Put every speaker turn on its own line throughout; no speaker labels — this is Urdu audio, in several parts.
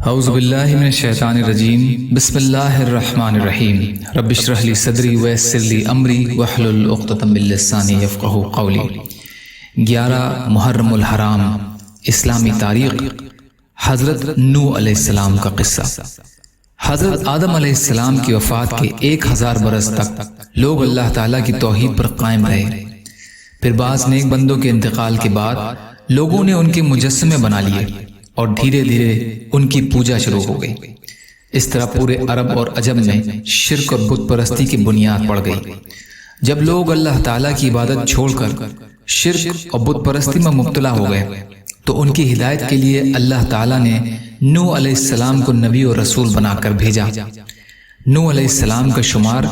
اعوذ باللہ من الشیطان الرجیم بسم اللہ الرحمن الرحیم رب اشرح لی صدری ویسر لی امری واحلل عقدۃ من لسانی یفقہوا قولی۔ 11 محرم الحرام، اسلامی تاریخ، حضرت نوح علیہ السلام کا قصہ۔ حضرت آدم علیہ السلام کی وفات کے 1000 برس تک لوگ اللہ تعالیٰ کی توحید پر قائم رہے۔ پھر بعض نیک بندوں کے انتقال کے بعد لوگوں نے ان کے مجسمے بنا لیے اور دھیرے دھیرے ان کی پوجا شروع ہو گئی۔ اس طرح پورے عرب اور عجم میں شرک اور بت پرستی کی بنیاد پڑ گئی۔ جب لوگ اللہ تعالیٰ کی عبادت چھوڑ کر شرک اور بت پرستی میں مبتلا ہو گئے تو ان کی ہدایت کے لیے اللہ تعالیٰ نے نوح علیہ السلام کو نبی اور رسول بنا کر بھیجا۔ نوح علیہ السلام کا شمار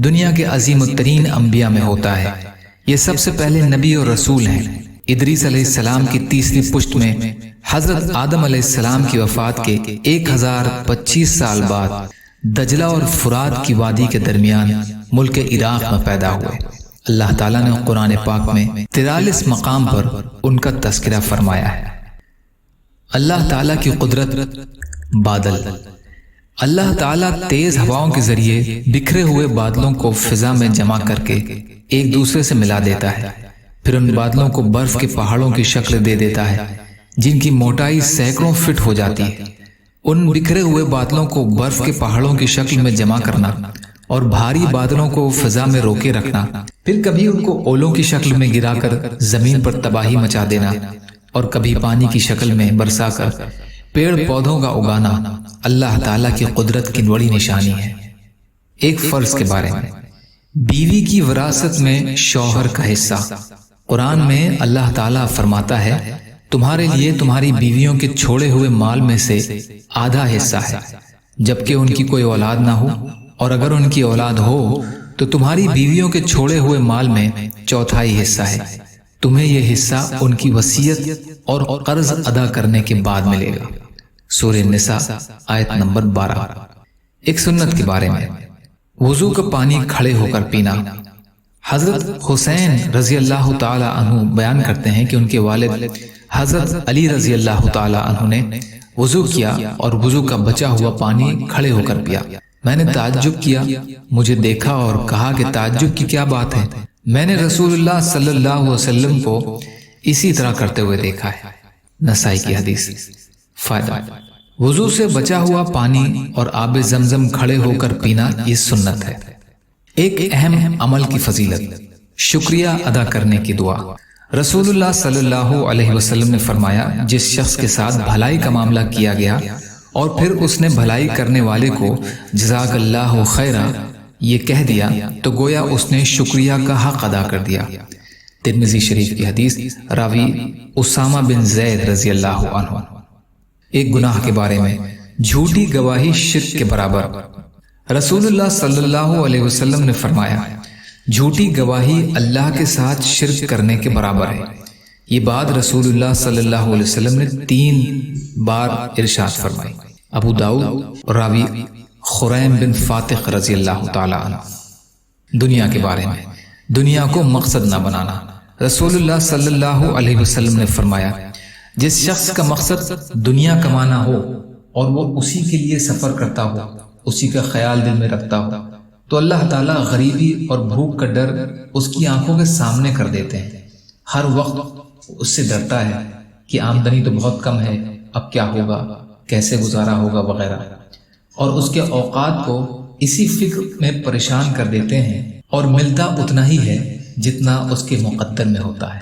دنیا کے عظیم الترین انبیاء میں ہوتا ہے۔ یہ سب سے پہلے نبی اور رسول ہیں۔ ادریس علیہ السلام کی تیسری پشت میں حضرت آدم علیہ السلام کی وفات کے 1025 سال بعد دجلہ اور فرات کی وادی کے درمیان ملک عراق میں پیدا ہوئے۔ اللہ تعالیٰ نے قرآن پاک میں 43 مقام پر ان کا تذکرہ فرمایا ہے۔ اللہ تعالیٰ کی قدرت، بادل۔ اللہ تعالیٰ تیز ہواؤں کے ذریعے بکھرے ہوئے بادلوں کو فضا میں جمع کر کے ایک دوسرے سے ملا دیتا ہے، پھر ان بادلوں کو برف کے پہاڑوں کی شکل دے دیتا ہے جن کی موٹائی سینکڑوں فٹ ہو جاتی ہے۔ ان بکھرے ہوئے بادلوں کو برف کے پہاڑوں کی شکل میں جمع کرنا اور بھاری بادلوں کو فضا میں روکے رکھنا، پھر کبھی ان کو اولوں کی شکل میں گرا کر زمین پر تباہی مچا دینا اور کبھی پانی کی شکل میں برسا کر پیڑ پودوں کا اگانا اللہ تعالیٰ کی قدرت کی بڑی نشانی ہے۔ ایک فرض کے بارے میں، بیوی کی وراثت میں شوہر کا حصہ۔ قرآن میں اللہ تعالیٰ فرماتا ہے تمہارے لیے تمہاری بیویوں کے چھوڑے ہوئے مال میں سے آدھا حصہ ہے جبکہ ان کی کوئی اولاد نہ ہو، اور اگر ان کی اولاد ہو تو تمہاری بیویوں کے چھوڑے ہوئے مال میں چوتھائی حصہ ہے۔ تمہیں یہ حصہ ان کی وصیت اور قرض ادا کرنے کے بعد ملے گا۔ سورہ نساء آیت نمبر 12۔ ایک سنت کے بارے میں، وضو کا پانی کھڑے ہو کر پینا۔ حضرت حسین رضی اللہ تعالی عنہ بیان کرتے ہیں کہ ان کے والد حضرت علی رضی اللہ تعالی عنہ نے وضو کیا اور وضو کا بچا ہوا پانی کھڑے ہو کر پیا۔ میں نے تعجب کیا، مجھے دیکھا اور کہا کہ تعجب کی کیا بات ہے؟ میں نے رسول اللہ صلی اللہ علیہ وسلم کو اسی طرح کرتے ہوئے دیکھا ہے۔ نسائی کی حدیث۔ فائدہ، وضو سے بچا ہوا پانی اور آب زمزم کھڑے ہو کر پینا یہ سنت ہے۔ ایک اہم عمل کی فضیلت، شکریہ ادا کرنے کی دعا۔ رسول اللہ صلی اللہ علیہ وسلم نے فرمایا جس شخص کے ساتھ بھلائی کا معاملہ کیا گیا اور پھر اس نے بھلائی کرنے والے کو جزاک اللہ خیرا یہ کہہ دیا تو گویا اس نے شکریہ کا حق ادا کر دیا۔ ترمذی شریف کی حدیث، راوی اسامہ بن زید رضی اللہ عنہ۔ ایک گناہ کے بارے میں، جھوٹی گواہی شرک کے برابر۔ رسول اللہ صلی اللہ علیہ وسلم نے فرمایا جھوٹی گواہی اللہ کے ساتھ شرک کرنے کے برابر ہے۔ یہ بات رسول اللہ صلی اللہ علیہ وسلم نے 3 بار ارشاد فرمائی۔ ابو داؤد، راوی خریم بن فاتق رضی اللہ تعالی عنہ۔ دنیا کے بارے میں، دنیا کو مقصد نہ بنانا۔ رسول اللہ صلی اللہ علیہ وسلم نے فرمایا جس شخص کا مقصد دنیا کمانا ہو اور وہ اسی کے لیے سفر کرتا ہو، اسی کا خیال دل میں رکھتا ہو، تو اللہ تعالیٰ غریبی اور بھوک کا ڈر اس کی آنکھوں کے سامنے کر دیتے ہیں۔ ہر وقت اس سے ڈرتا ہے کہ آمدنی تو بہت کم ہے، اب کیا ہوگا، کیسے گزارا ہوگا وغیرہ، اور اس کے اوقات کو اسی فکر میں پریشان کر دیتے ہیں، اور ملتا اتنا ہی ہے جتنا اس کے مقدر میں ہوتا ہے۔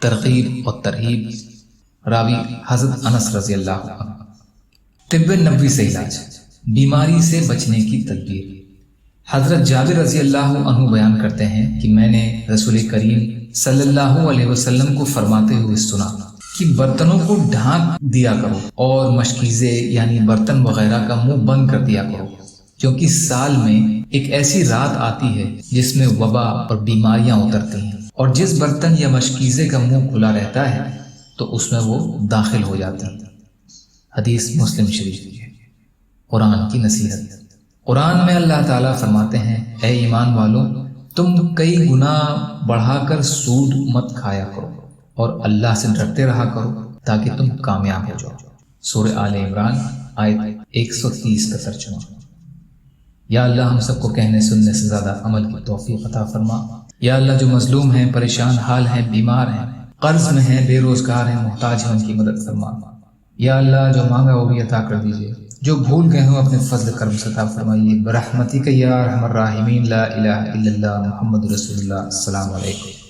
ترغیب اور ترہیب، راوی حضرت انس رضی اللہ عنہ۔ طب نبوی سے علاج، بیماری سے بچنے کی تدبیر۔ حضرت جابر رضی اللہ عنہ بیان کرتے ہیں کہ میں نے رسول کریم صلی اللہ علیہ وسلم کو فرماتے ہوئے سنا کہ برتنوں کو ڈھانک دیا کرو اور مشکیزے یعنی برتن وغیرہ کا منہ بند کر دیا کرو، کیونکہ سال میں ایک ایسی رات آتی ہے جس میں وبا اور بیماریاں اترتی ہیں، اور جس برتن یا مشکیزے کا منہ کھلا رہتا ہے تو اس میں وہ داخل ہو جاتے ہیں۔ حدیث مسلم شریف کی ہے۔ قرآن کی نصیحت۔ قرآن میں اللہ تعالیٰ فرماتے ہیں اے ایمان والو، تم کئی گناہ بڑھا کر سود مت کھایا کرو اور اللہ سے ڈرتے رہا کرو تاکہ تم کامیاب ہو جاؤ۔ سورہ آل عمران آیت 130 کا ترجمہ۔ یا اللہ ہم سب کو کہنے سننے سے زیادہ عمل کی توفیق عطا فرما۔ یا اللہ جو مظلوم ہیں، پریشان حال ہیں، بیمار ہیں، قرض میں ہیں، بے روزگار ہیں، محتاج ہیں، ان کی مدد فرما۔ یا اللہ جو مانگا وہ بھی عطا کر دیجیے، جو بھول گئے ہوں اپنے فضل کرم سے عطا فرمائیے، برحمتک یا ارحم الراحمین۔ لا الہ الا اللہ محمد رسول اللہ۔ السلام علیکم۔